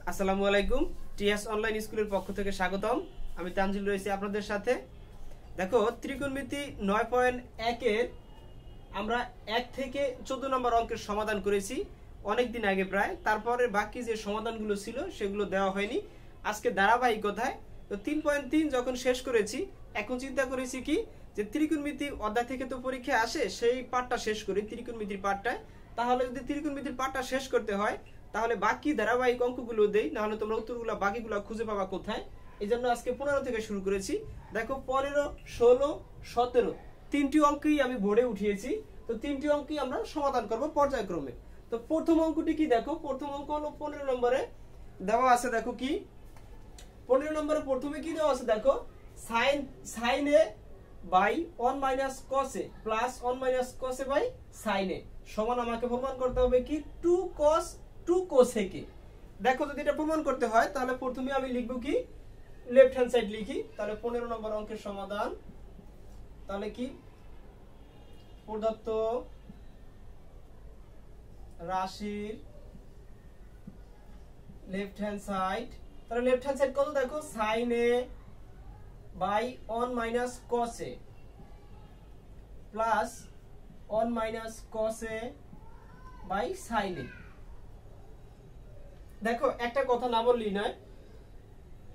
আসসালামু আলাইকুম। T S online স্কুলের পক্ষ থেকে স্বাগতম। আমি তানজিল রয়েছি আপনাদের সাথে। দেখো, ত্রিকোণমিতি 9.1 এর আমরা 1 থেকে 14 নম্বর অঙ্কের সমাধান করেছি অনেক দিন আগে প্রায়। তারপরে বাকি যে সমাধানগুলো ছিল সেগুলো দেওয়া হয়নি। আজকে ধারাবাহিকতায় তো 3.3 যখন শেষ করেছি, এখন চিন্তা করেছি কি যে ত্রিকোণমিতি অধ্যায় থেকে তো পরীক্ষা আসে, সেই পাঠটা শেষ করি ত্রিকোণমিতির পাঠটায়। তাহলে যদি ত্রিকোণমিতির পাঠটা শেষ করতে হয় তাহলে বাকি ধারাবাহিক অঙ্কগুলো দেই, নাহলে তোমরা উত্তরগুলো বাকিগুলো খুঁজে পাবা কোথায়। এই জন্য আজকে 15 থেকে শুরু করেছি। দেখো 15, 16, 17 তিনটি অঙ্কই আমি বোর্ডে উঠিয়েছি। তো তিনটি অঙ্কই আমরা সমাধান করব পর্যায়ক্রমে। তো প্রথম অঙ্কটি কি দেখো, প্রথম অঙ্ক হলো 15 নম্বরে দেওয়া আছে। দেখো কি 15 নম্বরে প্রথমে কি দেওয়া আছে দেখো, sin a by 1 minus cos a plus 1 minus cos a by sin a সমান আমাকে প্রমাণ করতে হবে কি 2 cos a কে। দেখো যদি এটা প্রমাণ করতে হয় তাহলে প্রথমে আমি লিখব কি লেফট হ্যান্ড সাইড লিখি। তাহলে 15 নম্বর অঙ্কের সমাধান, তাহলে কি প্রদত্ত রাশির লেফট হ্যান্ড সাইড, তাহলে লেফট হ্যান্ড সাইড কত দেখো sin a by 1 minus cos a plus 1 minus cos a by sin a। দেখো একটা কথা না বললেই নয়,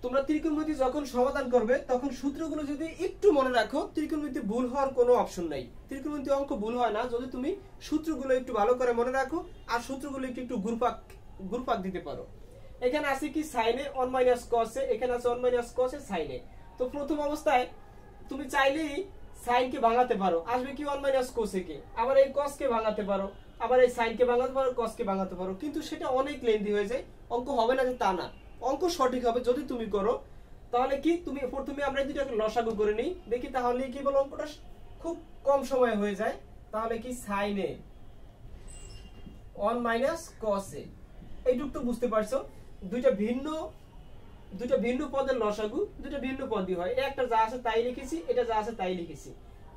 তোমরা ত্রিকোণমিতি যখন সমাধান করবে তখন সূত্রগুলো যদি একটু মনে রাখো, ত্রিকোণমিতি ভুল হওয়ার কোনো অপশন নাই। ত্রিকোণমিতি অঙ্ক ভুল হয় না যদি তুমি সূত্রগুলো একটু ভালো করে মনে রাখো আর সূত্রগুলো একটু ঘুরপাক দিতে পারো। এখানে আছে কি sin a 1 minus cos a, এখানে আছে 1 minus cos a sin a। তো প্রথম অবস্থায় তুমি চাইলেই sin কে ভাঙাতে পারো, আসবে কি 1 মাইনাস cos a কে, আবার এই cos কে ভাঙাতে পারো, আবার এই sin কে ভাঙাতে পারো, cos কে ভাঙাতে পারো। কিন্তু সেটা অনেক লেন্দি হয়ে যায়, অঙ্ক হবে না যে তা না, অঙ্ক সঠিক হবে যদি তুমি করো। তাহলে কি তুমি প্রথমে আমরা দুইটাকে লসাগু করে নিই, দেখি তাহলে কি বল অঙ্কটা খুব কম সময়ে হয়ে যায়। তাহলে কি sin a 1 minus cos a, এইটুক তো বুঝতে পারছো। দুইটা ভিন্ন পদের লসাগু, দুইটা ভিন্ন পদই হয়। একটা যা আছে তাই লিখেছি, এটা যা আছে তাই লিখেছি।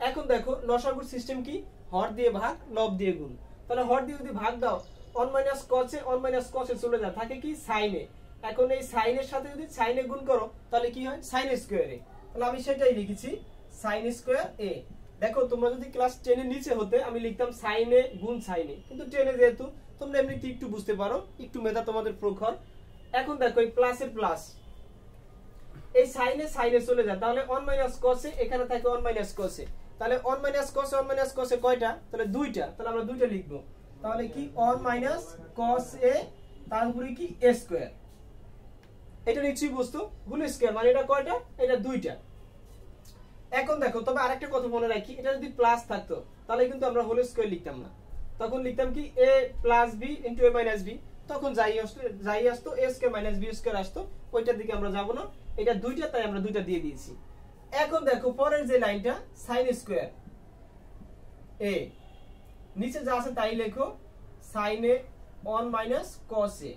এখন দেখো লসাগুর সিস্টেম কি, হর দিয়ে ভাগ, লব দিয়ে গুণ। তাহলে হর দিয়ে যদি ভাগ দাও 1 minus cos a 1 minus cos a চলে যায়, থাকে কি sin a। এখন এই sin এর সাথে যদি sin a গুণ করো তাহলে কি হয় sin স্কয়ার a। তাহলে আমি সেটাই লিখেছি sin স্কয়ার a। দেখো তোমরা যদি ক্লাস 10 এর নিচে হতে আমি লিখতাম sin a গুণ sin a, কিন্তু 10 এ যেহেতু তোমরা এমনিতে একটু বুঝতে পারো, একটু মেধা তোমাদের প্রখর। এখন দেখো এই প্লাসের প্লাস, এই sin এ চলে যায়, তাহলে 1 মাইনাস cos a, এখানে থাকে 1 মাইনাস cos a। তাহলে 1 minus cos a 1 minus cos a কয়টা, তাহলে দুইটা, তাহলে আমরা দুইটা লিখব। তাহলে কি 1 মাইনাস cos a তার উপরে কি a স্কয়ার, এটা নিশ্চয়ই বুঝতো, হোল স্কয়ার মানে এটা কয়টা, এটা দুইটা। এখন দেখো তবে আরেকটা কথা মনে রাখি, এটা যদি প্লাস থাকতো তাহলে কিন্তু আমরা হোল স্কয়ার লিখতাম না, তখন লিখতাম কি a plus b into a minus b, তখন যাই আসতো a square minus b square আসতো, ওইটার দিকে আমরা যাব না। এটা দুইটা তাই আমরা দুইটা দিয়ে দিয়েছি। এখন দেখো পরের যে লাইনটা sin স্কয়ার a, নিচে যা আছে তাই লেখো sin a 1 minus cos a।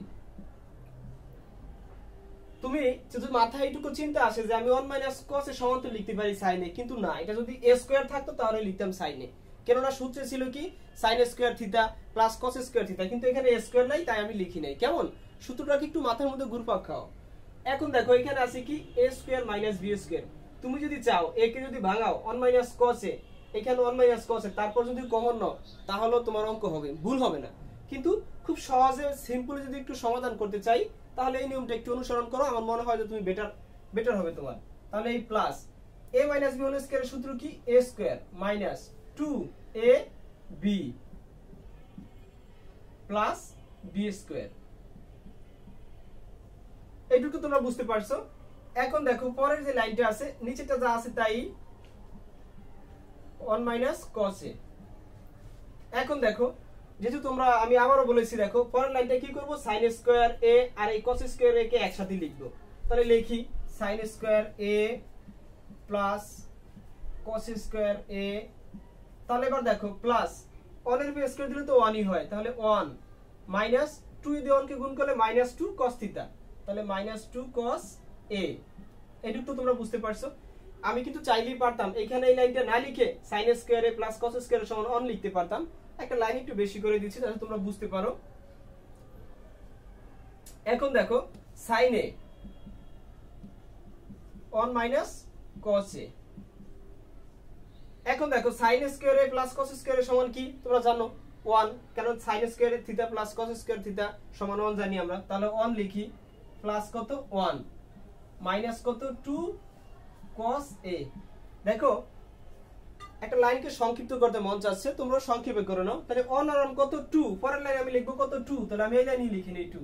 তুমি যদি মাথায় এইটুকু চিন্তা আসে যে আমি 1 মাইনাস cos a সমান্তরাল লিখতে পারি sin a, কিন্তু না, এটা যদি a স্কয়ার থাকতো তাহলে লিখতাম sin a। কেননা সূত্রে ছিল কি sin square theta plus cos square theta, কিন্তু এখানে a স্কয়ার নাই তাই আমি লিখি নাই। কেমন সূত্রটাকে একটু মাথার মধ্যে ঘুরপাক খাও। এখন দেখো এখানে আছে কি a square minus b square. তুমি যদি চাও a কে যদি ভাঙাও 1 মাইনাস cos a, এখানে 1 মাইনাস cos a, তারপর যদি কমন নাও তাহলে তোমার অঙ্ক হবে, ভুল হবে না। কিন্তু খুব সহজে সিম্পলি যদি একটু সমাধান করতে চাই তাহলে এই নিয়মটা একটু অনুসরণ করো, আমার মনে হয় যে তুমি বেটার হবে তোমার। তাহলে এই plus a minus b whole স্কয়ারের সূত্র কি a square minus 2ab plus b square, এইটুকু তোমরা বুঝতে পারছো। এখন দেখো পরের যে লাইনটা আছে, নিচেটা যা আছে তাই 1 মাইনাস cos a। এখন দেখো যেহেতু তোমরা, আমি আবারও বলেছি, দেখো পরের লাইনটা কি করব, sin স্কয়ার a আর এই cos স্কয়ার a কে একসাথে লিখব। তাহলে লিখি sin square a plus cos square a। তাহলে এবার দেখো প্লাস 1 এর স্কয়ার দিলে তো 1ই হয়, তাহলে 1 মাইনাস 2 দিয়ে 1 কে গুণ করলে মাইনাস 2 cos থিটা, তাহলে মাইনাস 2 cos a। এইটুকু তোমরা বুঝতে পারছো। আমি কিন্তু চাইলেই পারতাম এখানে এই লাইনটা না লিখে sin square a plus cos square সমান 1 লিখতে পারতাম, একটা লাইন একটু বেশি করে দিচ্ছি যাতে তোমরা বুঝতে পারো। এখন দেখো sin a 1 minus cos a। এখন দেখো sin square a plus cos square a সমান কি তোমরা জানো 1, কারণ sin square theta plus cos square theta সমান 1 জানি আমরা, তাহলে 1 লিখি প্লাস কত 1 মাইনাস কত 2 cos a। দেখো একটা লাইনকে সংক্ষিপ্ত করতে মন চাচ্ছে, তোমরা সংক্ষেপে করে নাও। তাহলে 1 আর 1 কত 2, পরের লাইনে আমি লিখব কত 2, তাহলে আমি এই লাইনে লিখি নেই 2।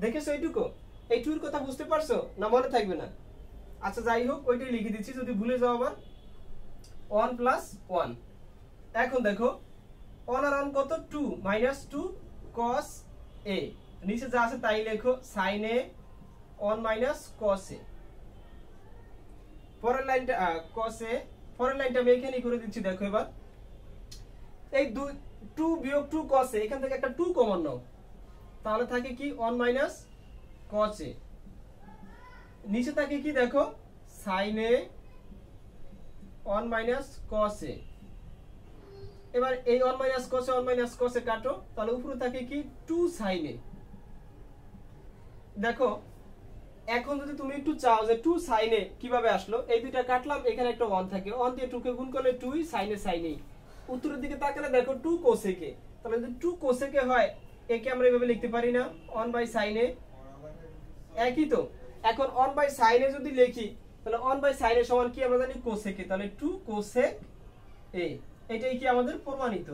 দেখেছো এইটুকু? এই 2 এর কথা বুঝতে পারছো না মনে থাকবে না? আচ্ছা যাই হোক, ওইটাই লিখে দিচ্ছি, যদি ভুলে যাও আবার 1 প্লাস 1। এখন দেখো 1 আর 1 কত 2 মাইনাস 2 cos a, নিচে যা আছে তাই লেখো sin a 1 minus cos a। পরের লাইনটা cos a, পরের লাইনটা আমি এখানেই করে দিচ্ছি। দেখো এবার এই 2 বিয়োগ 2 cos a, এখান থেকে একটা 2 কমন নাও, তাহলে থাকে কি 1 মাইনাস cos a। নিচে থাকে কি দেখো sin a 1 minus cos a। এবার এই 1 minus cos a 1 minus cos a কাটো, তাহলে উপরে থাকে কি 2 sin a। দেখো এখন যদি তুমি একটু চাও যে 2 sin a কিভাবে আসলো, এই দুইটা কাটলাম, এখানে একটা 1 থাকে, 1 দিয়ে 2 কে গুণ করলে 2 sin a sin a। উত্তরের দিকে তাকালে দেখো 2 cos a কে, তাহলে যদি 2 cos a কে হয় একে আমরা এভাবে লিখতে পারি না 1 sin a, একই তো। এখন 1 sin a যদি লিখি তাহলে 1 sin a সমান কি আমরা জানি cos a কে, তাহলে 2 cos a, এটাই কি আমাদের প্রমাণিত,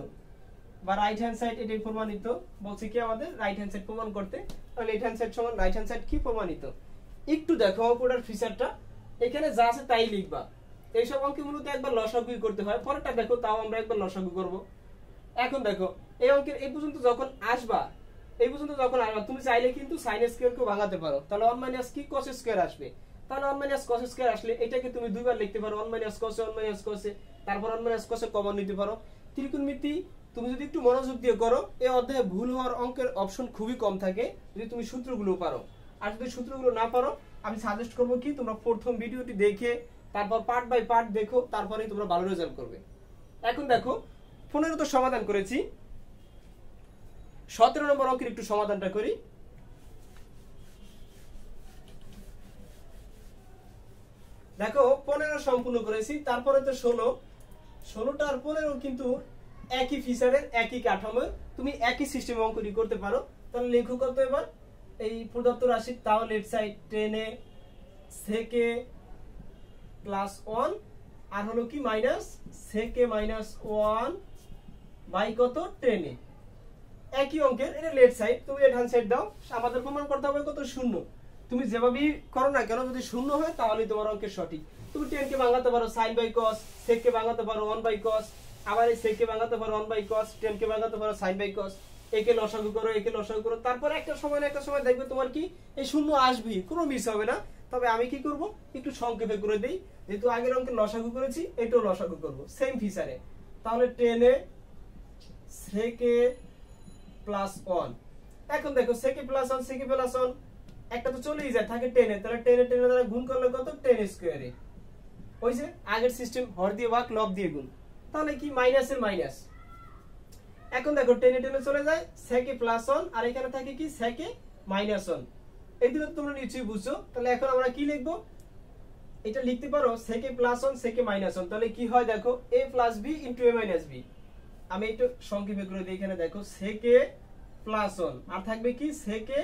বা রাইট হ্যান্ড সাইড এটাই প্রমাণিত। বলছি কি আমাদের রাইট হ্যান্ড সাইড প্রমাণ করতে, তাহলে রাইট হ্যান্ড সাইড সমান রাইট হ্যান্ড সাইড কি প্রমাণিত। একটু দেখো অঙ্কটার ফিচারটা, এখানে যা আছে তাই লিখবা। এইসব অঙ্কে মূলত একবার লসাগু করতে হয়, পরেরটা দেখো তাও আমরা একবার লসাগু করব। এখন দেখো এই অঙ্কের এই পর্যন্ত যখন আসবা, এই পর্যন্ত যখন আসবা তুমি চাইলে কিন্তু sin স্কয়ার কে ভাঙাতে পারো, তাহলে 1 মাইনাস কি cos স্কয়ার আসবে, তাহলে 1 মাইনাস cos স্কয়ার আসলে এটাকে তুমি দুইবার লিখতে পারো 1 মাইনাস cos 1 মাইনাস cos, তারপর 1 মাইনাস cos কমন নিতে পারো। ত্রিকোণমিতি তুমি যদি একটু মনোযোগ দিয়ে করো, এই অধ্যায়ে ভুল হওয়ার অঙ্কের অপশন খুবই কম থাকে যদি তুমি সূত্রগুলো পারো। আর যদি সূত্রগুলো না পারো, আমি সাজেস্ট করব কি তোমরা প্রথম ভিডিওটি দেখে তারপর পার্ট বাই পার্ট দেখো, তারপরেই তোমরা ভালো রেজাল্ট করবে। এখন দেখো 15 তো সমাধান করেছি, 17 নম্বর অঙ্কের একটু সমাধানটা করি। দেখো 15 সম্পূর্ণ করেছি, তারপরে তো 16টা আর 15 কিন্তু একই ফিচারের একই কাঠামো, তুমি একই সিস্টেমে অঙ্কটি করতে পারো। তাহলে লেখো কত এবার এই প্রদত্ত রাশি, তাও left side 10 a sec a plus 1 আর হলো কি minus sec a minus 1 by কত 10 a। একই অঙ্কের এটা লেফট সাইড, তুমি রাইট হ্যান্ড সাইড দাও। আমাদের প্রমাণ করতে হবে কত 0। তুমি যেভাবেই করো না কেন যদি 0 হয় তাহলে তোমার অঙ্কের সঠিক। তুমি 10 কে ভাঙাতে পারো sin বাই cos, sec কে ভাঙাতে পারো 1 বাই cos, আবার এই sec কে ভাঙাতে পারো 1 বাই cos, 10 কে ভাঙাতে পারো sin বাই cos। একে লসাগু করো, একে লসাগু করো, তারপর একটা সময় দেখবে তোমার কি এই 0 আসবেই, কোনো মিস হবে না। তবে আমি কি করব একটু সংক্ষেপে করে দেই, যেহেতু আগের অঙ্কে লসাগু করেছি এটাও লসাগু করব সেম ফিচারে। তাহলে 10 a sec a প্লাস 1। এখন দেখো sec a plus 1 sec a plus 1 একটা তো চলেই যায়, থাকে 10 a, তাহলে 10 a দ্বারা গুণ করলে কত 10 স্কয়ার a। ওই যে আগের সিস্টেম হর দিয়ে ভাগ লব দিয়ে গুণ, তাহলে কি মাইনাসের মাইনাস। এখন দেখো 10 a চলে যায় sec a প্লাস 1 আর এখানে থাকে কি sec a মাইনাস 1। এই দুটো তোমরা নিশ্চয়ই বুঝছো। তাহলে এখন আমরা কি লিখব, এটা লিখতে পারো sec a plus 1 sec a minus 1। তাহলে কি হয় দেখো a plus b into a minus b। আমি একটু সংক্ষেপে করে দিই, এখানে দেখো sec a প্লাস 1 আর থাকবে কি sec a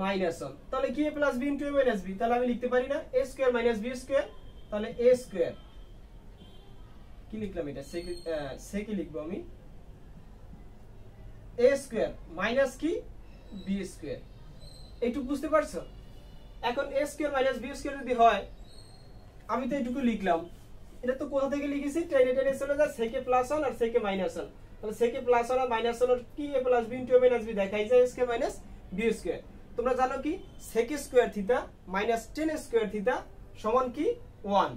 মাইনাস 1। তাহলে কি a plus b into a minus b, তাহলে আমি লিখতে পারি না a square minus b square, তাহলে a স্কয়ার কি লিখলাম, এটা sec a লিখবো আমি a স্কয়ার মাইনাস কি b স্কয়ার। এইটুকু বুঝতে পারছো? এখন a square minus b square যদি হয়, আমি তো এইটুকু লিখলাম, এটা তো কোথা থেকে লিখেছি 10 a 10 a চলে যায় sec a প্লাস 1 আর sec a মাইনাস 1। তাহলে sec a প্লাস 1 আর মাইনাস 1 এর কি a plus b into a minus b দেখাই যায় স্কয়ার মাইনাস b স্কয়ার। তোমরা জানো কি sec square theta minus 10 square theta সমান কি 1,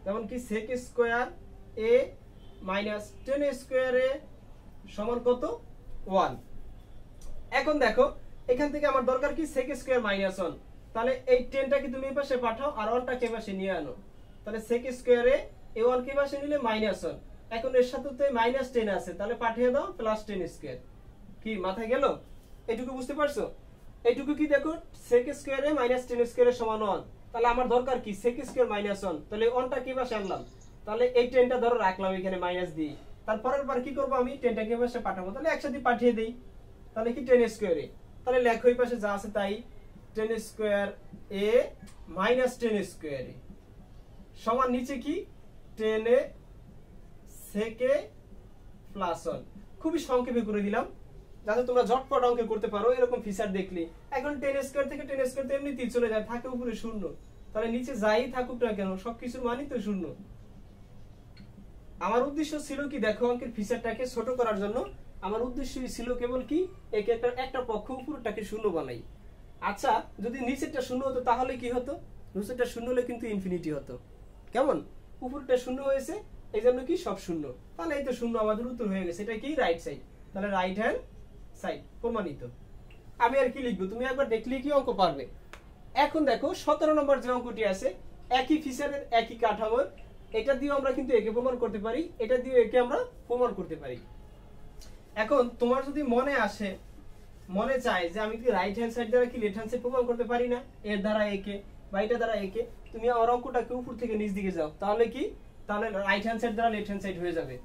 যেমন কি sec square a minus 10 square a সমান কত 1। এখন দেখো এখান থেকে আমার দরকার কি sec স্কয়ার মাইনাস 1, তাহলে এই 10 টা কি তুমি এই পাশে পাঠাও আর 1 টা কে পাশে নিয়ে আনো, তাহলে sec স্কয়ার a এই 1 কে পাশে নিলে মাইনাস 1। এখন এর সাথে তো মাইনাস 10 আছে, তাহলে পাঠিয়ে দাও প্লাস 10 স্কয়ার। কি মাথায় গেল? এইটুকু বুঝতে পারছো? এইটুকু কি দেখো sec স্কয়ারে মাইনাস tan স্কয়ারের সমান 1, তাহলে আমার দরকার কি sec স্কয়ার মাইনাস 1, তাহলে 1টা কি পাশে আনলাম, তাহলে এই টেনটা ধরো রাখলাম এখানে মাইনাস দিই, তারপরের বার কি করব আমি টেনটাকে পাশে পাঠাবো, তাহলে একসাথে পাঠিয়ে দেই, তাহলে কি tan স্কয়ারে, তাহলে লেখো এই পাশে যা আছে তাই tan square a minus tan স্কয়ারে সমান নিচে কি tan a sec a plus 1। খুবই সংক্ষেপে করে দিলাম যাতে তোমরা ঝটপট অঙ্ক করতে পারো এরকম ফিচার দেখলে। এখন tan স্কয়ার থেকে tan স্কয়ার তো এমনিতেই চলে যায়, থাকে উপরে শূন্য, তাহলে নিচে যাই থাকুক না কেন সবকিছুর মানই তো শূন্য। আমার উদ্দেশ্য ছিল কি দেখো অঙ্কের ফিচারটাকে ছোট করার জন্য আমার উদ্দেশ্যই ছিল কেবল কি একে একটা পক্ষ উপরটাকে শূন্য বানাই। আচ্ছা যদি নিচেরটা শূন্য হতো তাহলে কি হতো, নিচেরটা শূন্য হলে কিন্তু ইনফিনিটি হতো, কেমন? উপরটা শূন্য হয়েছে এই জন্য কি সব শূন্য, তাহলে এই তো শূন্য আমাদের উত্তর হয়ে গেছে, এটা কি রাইট সাইড, তাহলে রাইট হ্যান্ড সাইড প্রমাণিত। আমি আর কি লিখবো, তুমি একবার দেখলে কি অঙ্ক পারবে। এখন দেখো 17 নম্বর যে অঙ্কটি আছে একই ফিচারের একই কাঠামোর, এটা দিয়ে আমরা কিন্তু একে প্রমাণ করতে পারি, এটা দিয়ে একে আমরা প্রমাণ করতে পারি। এখন তোমার যদি মনে চায় যে আমি কি রাইট হ্যান্ড সাইড দ্বারা কি লেফট হ্যান্ড সাইড প্রমাণ করতে পারি না, এর দ্বারা একে বা এটা দ্বারা একে, তুমি আমার অঙ্কটাকে উপর থেকে নিচ দিকে যাও, তাহলে কি, তাহলে রাইট হ্যান্ড সাইড দ্বারা লেফট হ্যান্ড সাইড হয়ে যাবে।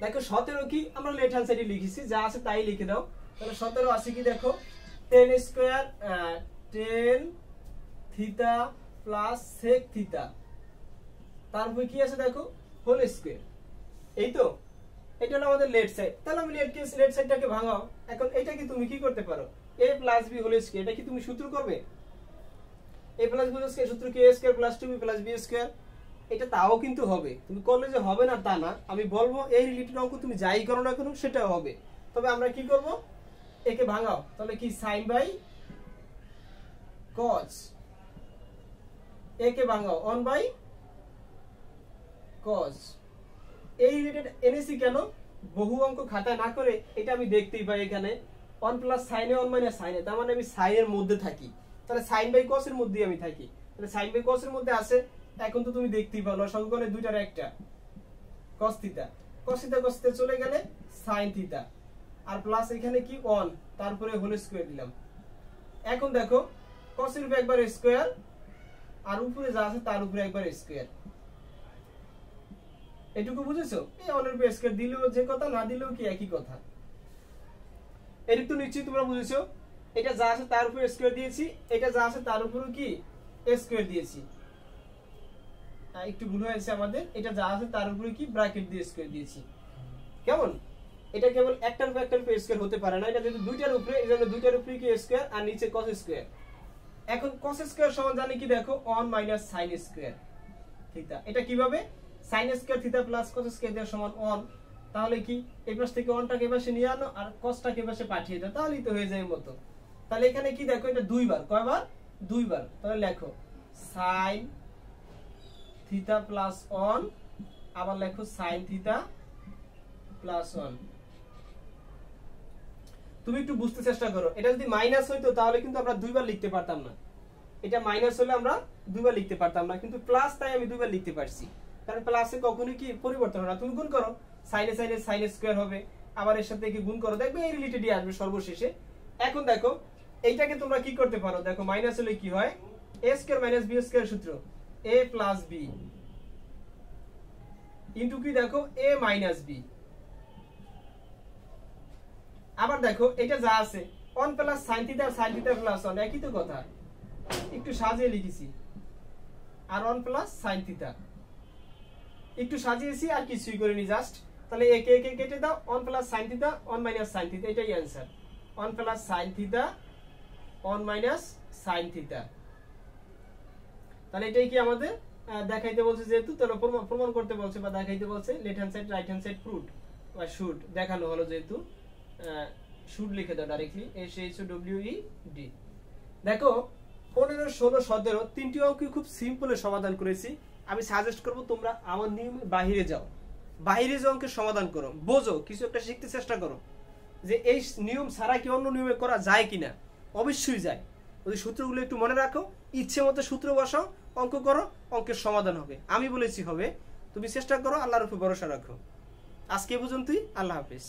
দেখো 17 কি আমরা লেফট হ্যান্ড সাইডে লিখেছি, যা আছে তাই লিখে দাও, তাহলে 17 আছে কি দেখো tan square tan theta plus sec theta, তারপর কি আছে দেখো হোল স্কয়ার, এই তো এটা হলো আমাদের লেফট সাইড। তাহলে আমি লেফট সাইডটাকে ভাঙাও। এখন এটা কি তুমি কি করতে পারো a plus b whole square, এটা কি তুমি সূত্র করবে, a plus b whole square সূত্র কি a square plus 2b plus b square, এটা তাও কিন্তু হবে, তুমি করলে যে হবে না তা না, আমি বলবো এই রিলেটেড অঙ্ক তুমি যাই করো না কেন সেটাও হবে। তবে আমরা কি করব, একে ভাঙাও, তাহলে কি sin বাই cos, একে ভাঙাও 1 বাই cos। এই রিলেটেড এনেছি কেন, বহু অঙ্ক খাতায় না করে এটা আমি দেখতেই পাই এখানে 1 প্লাস sin এ 1 মাইনাস sin এ, তার মানে আমি sin এর মধ্যে থাকি, তাহলে sin বাই cos এর মধ্যেই আমি থাকি, তাহলে sin বাই cos এর মধ্যে আছে। এখন তো তুমি দেখতেই পাও লসাগুকরণে দুইটার একটা cos theta, cos theta cos theta চলে গেলে sin থিটা, আর প্লাস এখানে কি 1, তারপরে হোল স্কয়ার দিলাম। এখন দেখো cos এর উপরে একবার স্কয়ার আর উপরে যা আছে তার উপরে একবার স্কয়ার, এটুকু বুঝেছো? এই অনের উপরে স্কয়ার দিলেও যে কথা, না দিলেও কি একই কথা, এটুকু তো নিশ্চয়ই তোমরা বুঝেছো। এটা যা আছে তার উপরে স্কয়ার দিয়েছি, এটা যা আছে তার উপরে কি স্কয়ার দিয়েছি, একটু ভুল হয়েছে আমাদের, এটা যা আছে তার উপরে কি ব্র্যাকেট দিয়ে স্কয়ার দিয়েছি, কেমন? এটা কেবল একটার উপর একটার উপর স্কয়ার হতে পারে না, এটা যেহেতু দুইটার উপরে এজন্য দুইটার উপরে কি স্কয়ার আর নিচে cos স্কয়ার। এখন cos স্কয়ার সমান জানি কি দেখো 1 মাইনাস sin স্কয়ার থিটা, এটা কিভাবে sin square theta plus cos square দেওয়া সমান 1, তাহলে কি এই পাশ থেকে 1টাকে এপাশে নিয়ে আনো আর cosটাকে এপাশে পাঠিয়ে দাও, তাহলেই তো হয়ে যায় মতো। তাহলে এখানে কি দেখো এটা দুইবার, কয়বার, দুইবার, তাহলে লেখো sin থিটা প্লাস 1, আবার লেখো sin থিটা প্লাস 1। তুমি একটু বুঝতে চেষ্টা করো, এটা যদি মাইনাস হইতো তাহলে কিন্তু আমরা দুইবার লিখতে পারতাম না, এটা মাইনাস হলে আমরা দুইবার লিখতে পারতাম না, কিন্তু প্লাস তাই আমি দুইবার লিখতে পারছি, কারণ প্লাসে কখনোই কি পরিবর্তন হয় না। তুমি গুণ করো, সাইনে সাইনে sin স্কয়ার হবে, আবার এর সাথে কি গুণ করো, দেখবে এই রিলেটেডই আসবে সর্বশেষে। এখন দেখো এইটাকে তোমরা কি করতে পারো, দেখো মাইনাস হলে কি হয়, a square minus b square সূত্র a প্লাস b ইনটু কি দেখো a মাইনাস b, আবার দেখো এটা যা আছে 1 প্লাস sin থিটা আর sin থিটা প্লাস 1 একই তো কথা, একটু সাজিয়ে লিখেছি, আর 1 প্লাস sin থিটা একটু সাজিয়েছি আর কিছুই করিনি জাস্ট, তাহলে একে একে কেটে দাও, 1 plus sin theta 1 minus sin theta, এটাই answer 1 plus sin theta 1 minus sin theta. তাহলে এটাই কি আমাদের দেখাইতে বলছে, যেহেতু তাহলে প্রমাণ করতে বলছে বা দেখাইতে বলছে, left hand side right hand side proved বা শুড দেখানো হলো, যেহেতু শুড লিখে দাও ডাইরেক্টলি SHOWED। দেখো 15 16 17 তিনটি অঙ্ক খুব সিম্পলে সমাধান করেছি, আমি সাজেস্ট করব তোমরা আমার নিয়মের বাইরে যাও, বাইরে যে অঙ্কের সমাধান করো, বোঝো, কিছু একটা শিখতে চেষ্টা করো যে এই নিয়ম ছাড়া কি অন্য নিয়মে করা যায় কিনা, অবশ্যই যায়। ওই সূত্রগুলো একটু মনে রাখো, ইচ্ছে মতো সূত্র বসাও, অঙ্ক করো, অঙ্কের সমাধান হবে, আমি বলেছি হবে, তুমি চেষ্টা করো, আল্লাহর উপর ভরসা রাখো। আজকে পর্যন্তই, আল্লাহ হাফেজ।